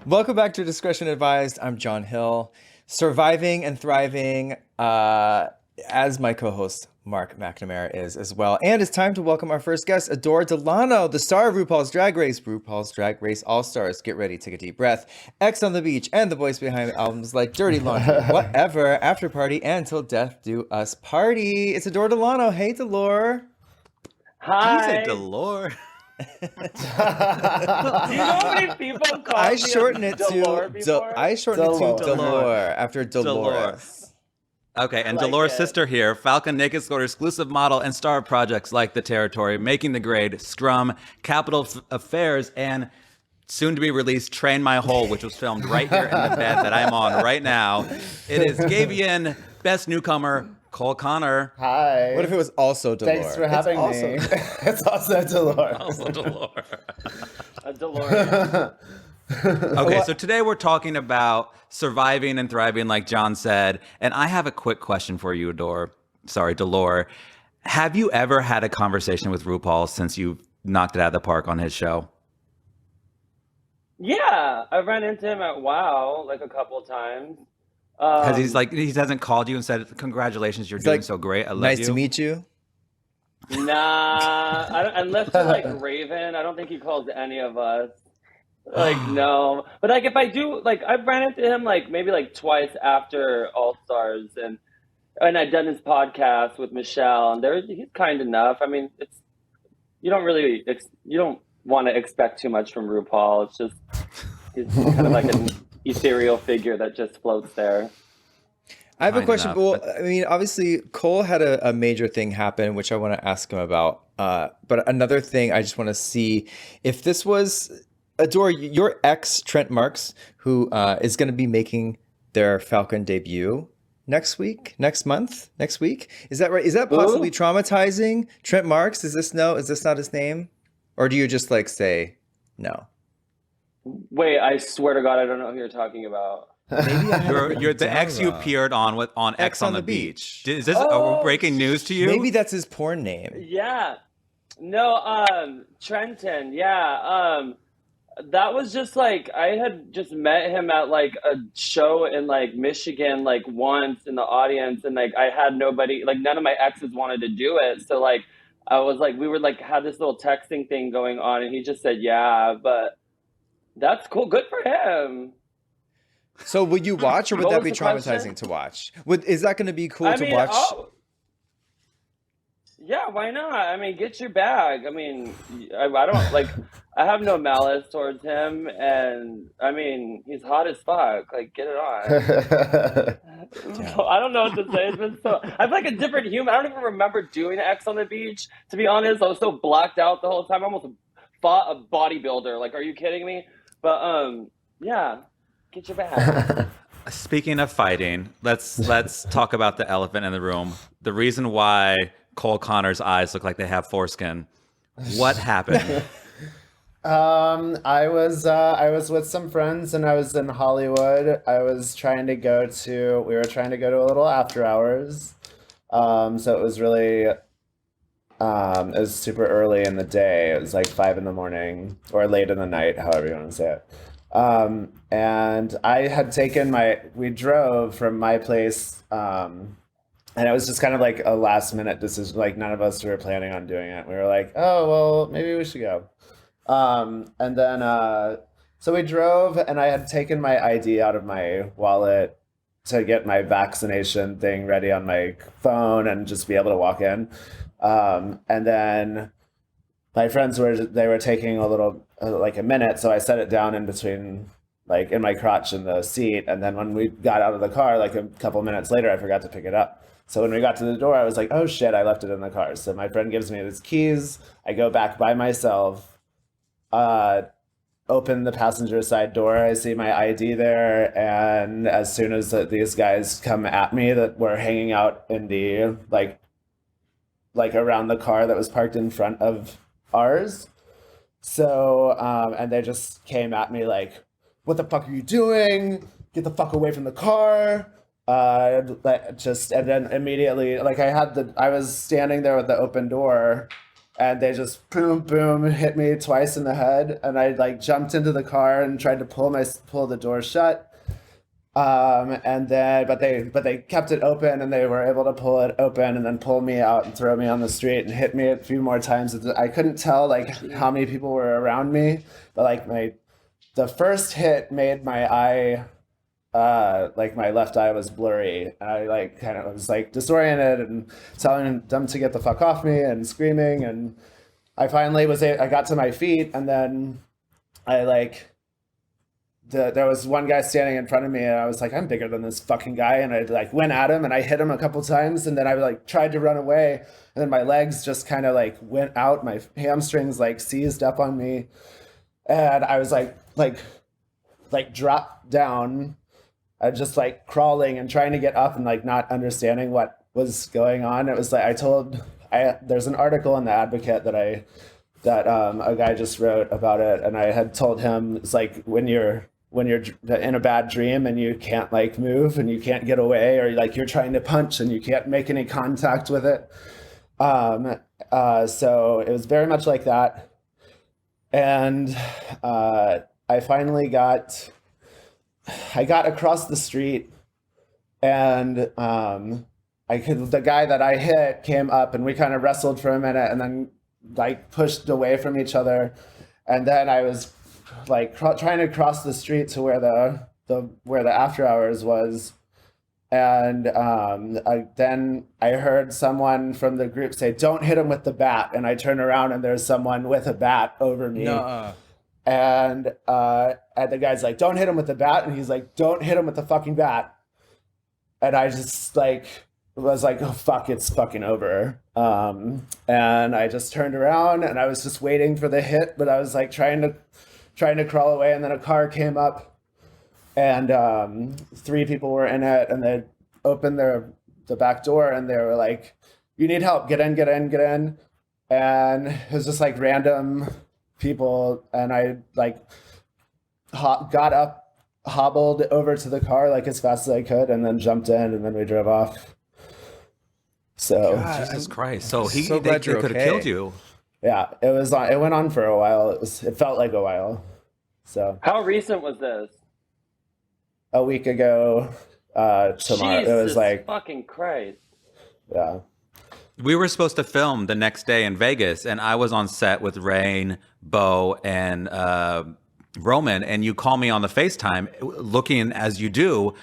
Welcome back to Discretion Advised. I'm John Hill, surviving and thriving as my co-host Marc MacNamara is as well. And it's time to welcome our first guest, Adore Delano, the star of RuPaul's Drag Race All-Stars. Get ready, take a deep breath. X on the Beach and the voice behind albums like Dirty Laundry, Whatever, After Party, and Till Death Do Us Party. It's Adore Delano. Hey, Delore. Hi. You said Delore. Do you know how many people call I me shorten it Delore to before? I shorten it to Delore. Delore after Dolores. Okay, and I like Dolores' it. sister here, Falcon Naked Squad exclusive model and star of projects like The Territory, Making the Grade, Scrum, Capital Affairs, and soon to be released Train My Hole, which was filmed right here in the bed that I'm on right now. It is Gavian, Best Newcomer, Cole Connor. Hi. What if it was also Delore? Thanks for having me. It's also Delore. Also Delore. A DeLorean. Okay, so today we're talking about surviving and thriving, like John said. And I have a quick question for you, Delore. Have you ever had a conversation with RuPaul since you knocked it out of the park on his show? Yeah, I ran into him at WoW like a couple of times. Because he hasn't called you and said, congratulations, you're doing so great. I love nice you. to meet you. Nah, unless you're like Raven, I don't think he calls any of us. Like, no. But like if I do, like I've ran into him like maybe like twice after All Stars and I've done his podcast with Michelle and he's kind enough. I mean, you don't want to expect too much from RuPaul. It's just he's kind of like an ethereal figure that just floats there. I have a Kind question. enough, Well, but- I mean, obviously, Cole had a major thing happen, which I want to ask him about. But another thing, I just want to see if this was Adore, your ex Trent Marks, who is going to be making their Falcon debut next week. Is that right? Is that possibly traumatizing? Trent Marks? Is this not his name? Or do you just like say no? Wait, I swear to God, I don't know who you're talking about. Maybe I have it You're the written ex down you wrong. appeared on X on the Beach. Is this Oh, breaking news to you? Maybe that's his porn name. Yeah. No, Trenton, yeah. That was just like I had just met him at like a show in like Michigan like once in the audience and like I had nobody like none of my exes wanted to do it. So like I was like we were like had this little texting thing going on and he just said yeah, but that's cool. Good for him. So would you watch, or would What that was be the question? traumatizing to watch? Is that going to be cool to watch? Yeah, why not? I mean, get your bag. I mean, I don't like. I have no malice towards him, and I mean, he's hot as fuck. Like, get it on. I don't know what to say. It's been so. I have like a different human. I don't even remember doing X on the Beach. To be honest, I was so blacked out the whole time. I almost fought a bodybuilder. Like, are you kidding me? But yeah, get your bag. Speaking of fighting, let's talk about the elephant in the room. The reason why Cole Connor's eyes look like they have foreskin. What happened? I was with some friends and I was in Hollywood. We were trying to go to a little after hours. So it was really, it was super early in the day. It was like 5 a.m. or late in the night, however you want to say it. And I had we drove from my place, and it was just kind of like a last minute decision. Like none of us were planning on doing it. We were like, oh, well, maybe we should go. And then, so we drove and I had taken my ID out of my wallet to get my vaccination thing ready on my phone and just be able to walk in. And then my friends were taking a little, like a minute. So I set it down in between, like in my crotch in the seat. And then when we got out of the car, like a couple minutes later, I forgot to pick it up. So when we got to the door, I was like, oh shit, I left it in the car. So my friend gives me his keys. I go back by myself, open the passenger side door. I see my ID there. And as soon as these guys come at me that were hanging out in the, like around the car that was parked in front of ours. So, and they just came at me like, what the fuck are you doing? Get the fuck away from the car. And then immediately, like I was standing there with the open door and they just boom, boom, hit me twice in the head. And I like jumped into the car and tried to pull the door shut. And then, but they kept it open, and they were able to pull it open and then pull me out and throw me on the street and hit me a few more times. I couldn't tell like how many people were around me, but like the first hit made my eye, like my left eye was blurry. I like kind of was like disoriented and telling them to get the fuck off me and screaming. And I finally I got to my feet, and then I like, there was one guy standing in front of me, and I was like, I'm bigger than this fucking guy. And I like went at him, and I hit him a couple times, and then I like tried to run away, and then my legs just kind of like went out. My hamstrings like seized up on me, and I was like dropped down, just like crawling and trying to get up and like not understanding what was going on. It was like there's an article in the Advocate that a guy just wrote about it, and I had told him it's like when you're in a bad dream and you can't like move and you can't get away, or like you're trying to punch and you can't make any contact with it. So it was very much like that. And I finally got across the street, and the guy that I hit came up, and we kind of wrestled for a minute, and then like pushed away from each other. And then I was like trying to cross the street to where the after hours was. And then I heard someone from the group say, "Don't hit him with the bat." And I turn around, and there's someone with a bat over me. Nuh-uh. And the guy's like, "Don't hit him with the bat." And he's like, "Don't hit him with the fucking bat." And I just like was like, "Oh fuck, it's fucking over." And I just turned around, and I was just waiting for the hit, but I was like trying to crawl away. And then a car came up, and 3 people were in it, and they opened the back door, and they were like, "You need help, get in, get in, get in." And it was just like random people, and I like got up, hobbled over to the car like as fast as I could, and then jumped in, and then we drove off. So God, Jesus Christ! So they could have okay. killed you. Yeah, it went on for a while. It felt like a while. So How recent was this? a week ago, tomorrow. Jesus It was like fucking Christ. Yeah. We were supposed to film the next day in Vegas, and I was on set with Rain, Bo, and Roman, and you call me on the FaceTime looking as you do,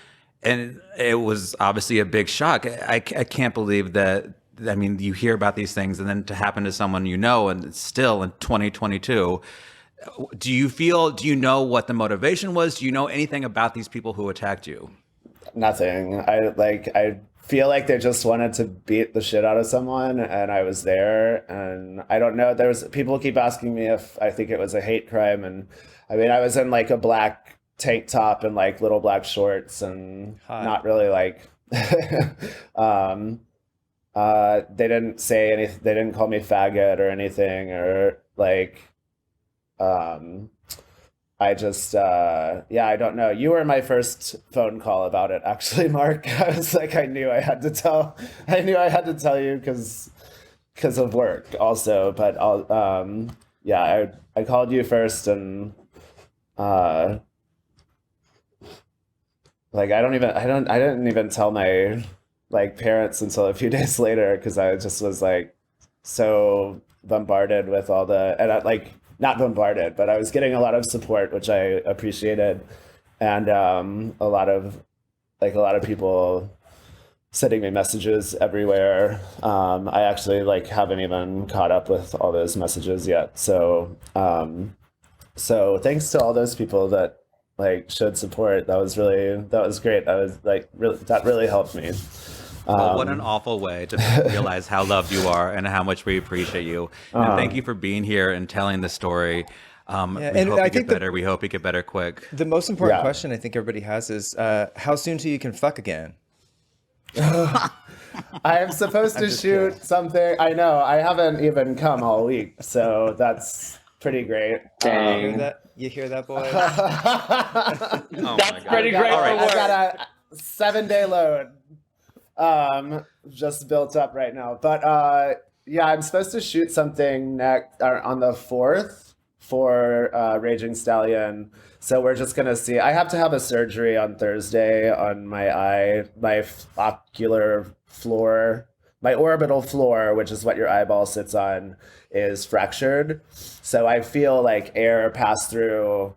and it was obviously a big shock. I can't believe that. I mean, you hear about these things, and then to happen to someone you know, and it's still in 2022. Do you know what the motivation was? Do you know anything about these people who attacked you? Nothing. I feel like they just wanted to beat the shit out of someone, and I was there, and I don't know. People keep asking me if I think it was a hate crime, and I mean, I was in like a black tank top and like little black shorts, and not really like they didn't say anything. They didn't call me faggot or anything, or like I just I don't know. You were my first phone call about it, actually, Mark. I was like, I knew I had to tell you because of work also, but I called you first, and like I didn't even tell my like parents until a few days later, because I just was like so bombarded with all and not bombarded, but I was getting a lot of support, which I appreciated, and a lot of people sending me messages everywhere. I actually haven't even caught up with all those messages yet. So thanks to all those people that showed support. That was great. That really helped me. Well, what an awful way to realize how loved you are and how much we appreciate you. And thank you for being here and telling the story. We hope you get better quick. The most important question I think everybody has is how soon till you can fuck again? I am supposed to shoot something. I know. I haven't even come all week, so that's pretty great. Dang. You hear that, boy? That's pretty great. I got a 7-day load just built up right now. But Yeah, I'm supposed to shoot something next on the 4th for Raging Stallion. So we're just gonna see. I have to have a surgery on Thursday on my eye, my ocular floor, my orbital floor, which is what your eyeball sits on, is fractured. So I feel like air pass through.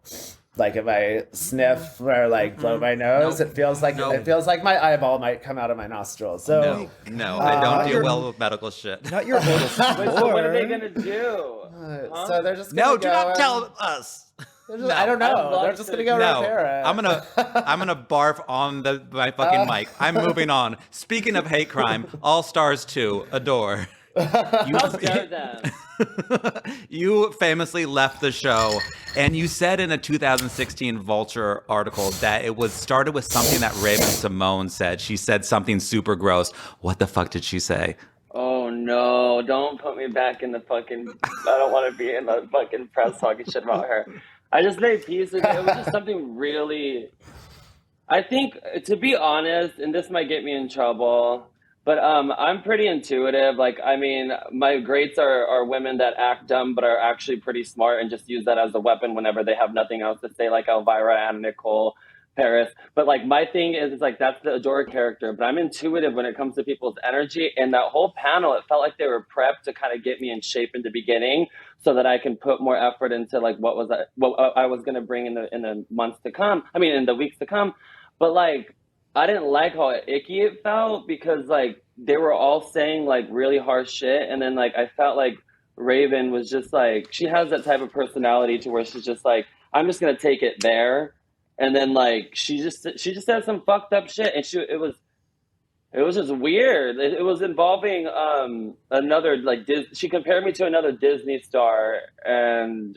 Like if I sniff or like blow my nose, Nope. it feels like my eyeball might come out of my nostril. So No, I don't do well with medical shit. Not your orbital Wait, so what are they floor. gonna do? Huh? so they're just gonna No, go do not and- tell us. I don't I'd know. love They're just to- gonna go No, repair it. I'm gonna barf on my fucking mic. I'm moving on. Speaking of hate crime, All Stars 2, Adore. How dare them? You famously left the show, and you said in a 2016 Vulture article that it was started with something that Raven Simone said. She said something super gross. What the fuck did she say? Oh no, don't put me back in the fucking, I don't want to be in the fucking press talking shit about her. I just made peace with it. It was just something really, I think, to be honest, and this might get me in trouble, but I'm pretty intuitive. Like, I mean, my greats are women that act dumb but are actually pretty smart and just use that as a weapon whenever they have nothing else to say, like Elvira and Nicole Paris. But like my thing is like that's the Adora character, but I'm intuitive when it comes to people's energy. And that whole panel, it felt like they were prepped to kind of get me in shape in the beginning so that I can put more effort into like what I was going to bring in the months to come. I mean, in the weeks to come. But like, I didn't like how icky it felt because like they were all saying like really harsh shit. And then like I felt like Raven was just like, she has that type of personality to where she's just like, I'm just going to take it there. And then like she just said some fucked up shit, and it was just weird. It was involving another like she compared me to another Disney star and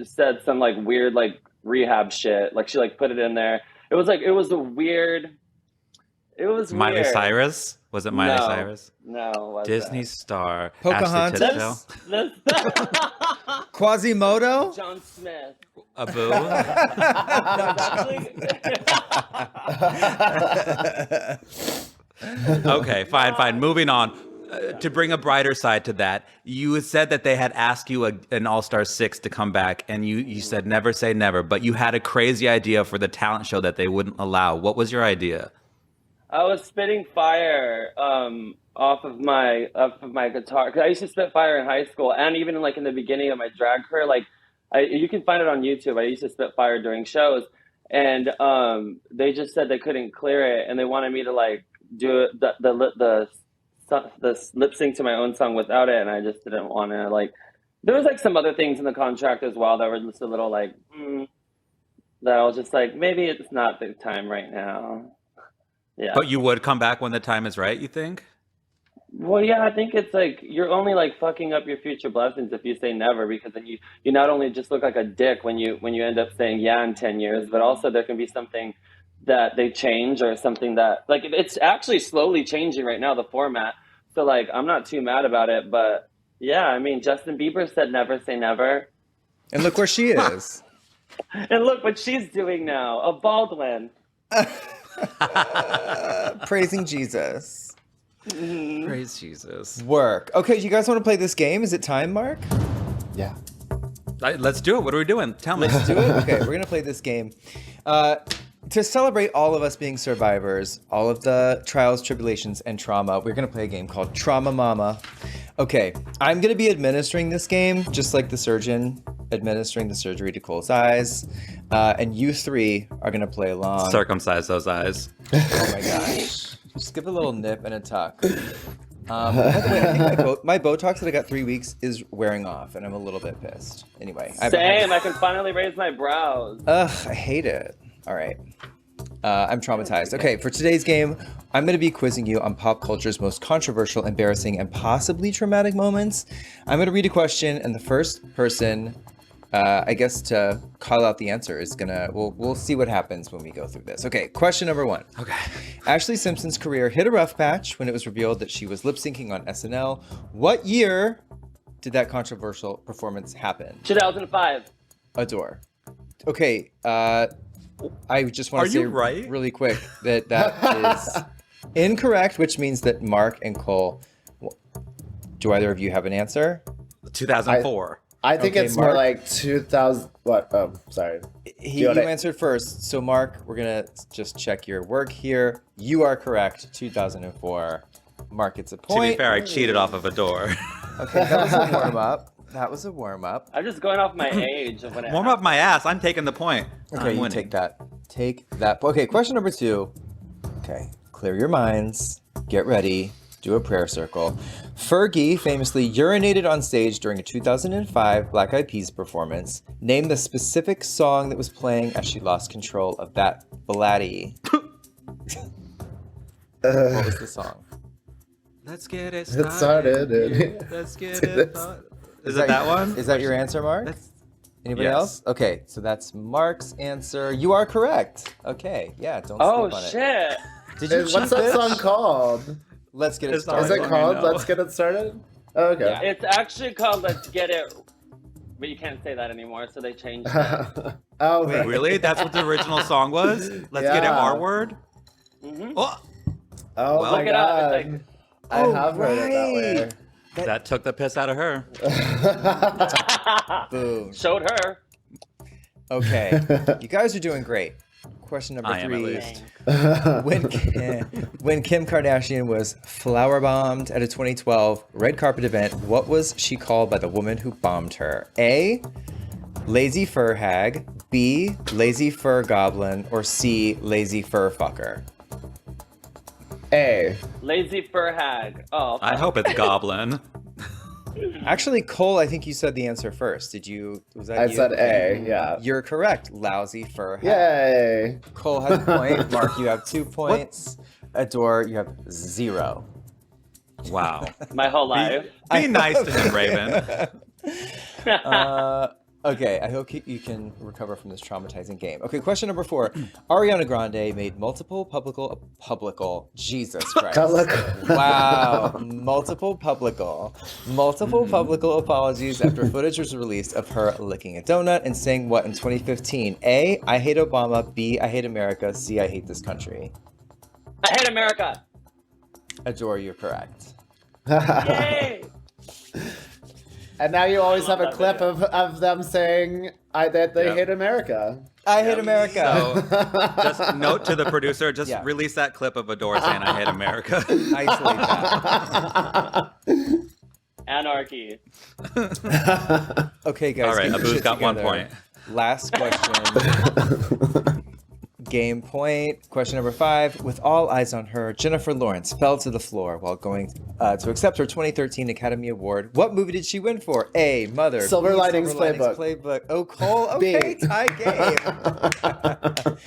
said some like weird like rehab shit. Like she like put it in there. It was a weird. It was Miley weird. Cyrus? Was it Miley No. Cyrus? No, it wasn't. Disney star. Pocahontas? Ashley Tisdale? Quasimodo? John Smith. Abu? Okay, fine. Moving on. To bring a brighter side to that, you had said that they had asked you an All-Star 6 to come back, and you said never say never, but you had a crazy idea for the talent show that they wouldn't allow. What was your idea? I was spitting fire off of my guitar because I used to spit fire in high school and even like in the beginning of my drag career. Like, you can find it on YouTube. I used to spit fire during shows, and they just said they couldn't clear it, and they wanted me to like do the lip sync to my own song without it, and I just didn't want to. Like, there was like some other things in the contract as well that were just a little like that I was just like, maybe it's not the time right now. Yeah. But you would come back when the time is right, you think? Well, yeah, I think it's like you're only like fucking up your future blessings if you say never, because then you not only just look like a dick when you end up saying yeah in 10 years, but also there can be something that they change or something that like it's actually slowly changing right now, the format. So like I'm not too mad about it, but yeah, I mean Justin Bieber said never say never. And look where she is. And look what she's doing now, a Baldwin. Praising Jesus. Praise Jesus. Work. Okay, you guys want to play this game? Is it time, Mark? Yeah. Let's do it. What are we doing? Tell me. Let's do it. Okay, we're gonna play this game. To celebrate all of us being survivors, all of the trials, tribulations, and trauma, we're gonna play a game called Trauma Mama. Okay, I'm gonna be administering this game, just like the surgeon administering the surgery to Cole's eyes. And you three are gonna play along. Circumcise those eyes. Oh my gosh. Just give a little nip and a tuck. By the way, I think my Botox that I got 3 weeks is wearing off, and I'm a little bit pissed. Anyway. Same, I can finally raise my brows. Ugh, I hate it. All right. I'm traumatized. Okay, for today's game, I'm going to be quizzing you on pop culture's most controversial, embarrassing, and possibly traumatic moments. I'm going to read a question, and the first person, I guess, to call out the answer is gonna. We'll see what happens when we go through this. Okay, question number 1. Okay. Ashley Simpson's career hit a rough patch when it was revealed that she was lip syncing on SNL. What year did that controversial performance happen? 2005. Adore. Okay, I just want Are to say you right? really quick that is incorrect, which means that Mark and Cole Do either of you have an answer? 2004. I think Okay, it's more Mark? like 2000. What? Oh, sorry. You wanna- answered first. So, Mark, we're going to just check your work here. You are correct. 2004. Mark gets a To point. be fair, I cheated off of a door. Okay, that was a warm-up. That was a warm-up. I'm just going off my age of when it Warm up my ass. I'm taking the point. Okay, I'm you winning. take that. Take that. Okay, question number 2. Okay, clear your minds. Get ready. Do a prayer circle. Fergie famously urinated on stage during a 2005 Black Eyed Peas performance. Name the specific song that was playing as she lost control of that blatty. What was the song? Let's get it It started. started. Let's get it started. Is it that one? Is that your answer, Mark? That's- Anybody Yes. else? Okay, so that's Mark's answer. You are correct. Okay, yeah, don't Oh sleep on it. shit! Did you What's cheat, that bitch? song called? Let's get it It's not Is started. it I called know. Let's Get It Started? Oh, okay. Yeah. It's actually called Let's Get It, but you can't say that anymore, so they changed it. Oh, Wait, right. Really? That's what the original song was? Let's get it Yeah. R word? hmm Oh, Oh Well- my Look it up. god. It's like, I have heard it that took the piss out of her. that way. Boom. showed her. Okay, you guys are doing great. Question number I am at 3. least. When Kim Kardashian was flower bombed at a 2012 red carpet event, what was she called by the woman who bombed her? A. Lazy fur hag. B. Lazy fur goblin. Or C. Lazy fur fucker. A. Lazy fur hag. Oh, I hope it's Goblin. Actually, Cole, I think you said the answer first. Did you? Was that I you? said A, yeah. You're correct. Lousy fur hag. Yay. Cole has a point. Mark, you have 2 points. Adore, you have 0. Wow. my whole life. Be nice to him, Raven. Okay, I hope you can recover from this traumatizing game. Okay, question number 4. Ariana Grande made multiple Jesus Christ. Wow. Multiple publical apologies after footage was released of her licking a donut and saying what in 2015? A, I hate Obama. B, I hate America. C, I hate this country. I hate America. Adore, you're correct. Yay! And now you always love have a that clip video. of them saying that they Yep. hate America. I hate America. So, just note to the producer, just Yeah. release that clip of Adore saying I hate America. Isolate that. Anarchy. Okay, guys. All right, get your Abu's shit got 1 together. point. Last question. Game point. Question number 5. With all eyes on her, Jennifer Lawrence fell to the floor while going to accept her 2013 Academy Award. What movie did she win for? A. Mother. Silver B, Linings Silver Playbook. Oh, Cole. Okay, B. tie game.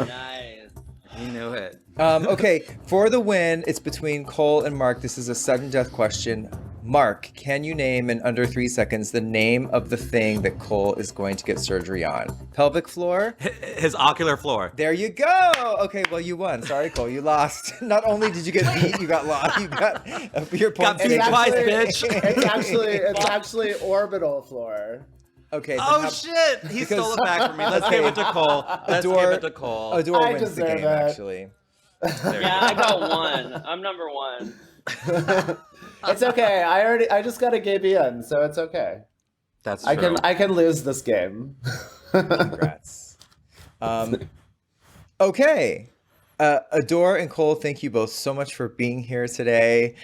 Nice. You knew it. Okay, for the win, it's between Cole and Mark. This is a sudden death question. Mark, can you name in under 3 seconds the name of the thing that Cole is going to get surgery on? Pelvic floor? His ocular floor. There you go. Okay, well, you won. Sorry, Cole, you lost. Not only did you get beat, you got lost. You got your point. Got beat twice, bitch. It's actually orbital floor. Okay. then Oh how- shit! He because- stole it back from me. Let's give it to Cole. Let's Adore- give it to Cole. Adore I wins the deserve game, it. actually. There you Yeah, go. I got 1. I'm number 1. It's okay. I just got a game in, so it's okay. That's true. I can lose this game. Congrats. Okay. Adore and Cole, thank you both so much for being here today.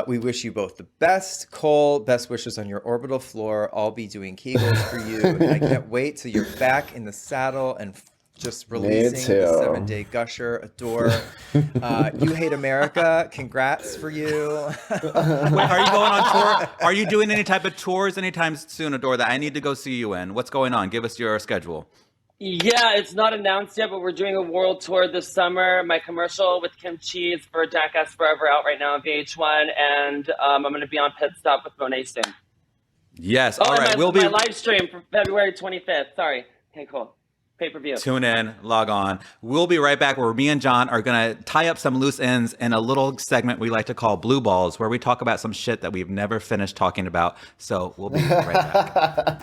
We wish you both the best. Cole, best wishes on your orbital floor. I'll be doing Kegels for you. And I can't wait till you're back in the saddle and just releasing too. the 7-day gusher. Adore. You hate America. Congrats for you. Wait, are you going on tour? Are you doing any type of tours anytime soon, Adore, that I need to go see you in? What's going on? Give us your schedule. Yeah, it's not announced yet, but we're doing a world tour this summer. My commercial with Kim Cheese for Jackass Forever out right now on VH1, and I'm going to be on Pit Stop with Monet soon. Yes. Oh, All and right. my, We'll be my live stream for February 25th. Sorry. Okay, cool. Pay-per-view. tune in, log on. We'll be right back where me and John are going to tie up some loose ends in a little segment we like to call Blue Balls, where we talk about some shit that we've never finished talking about. So we'll be right back.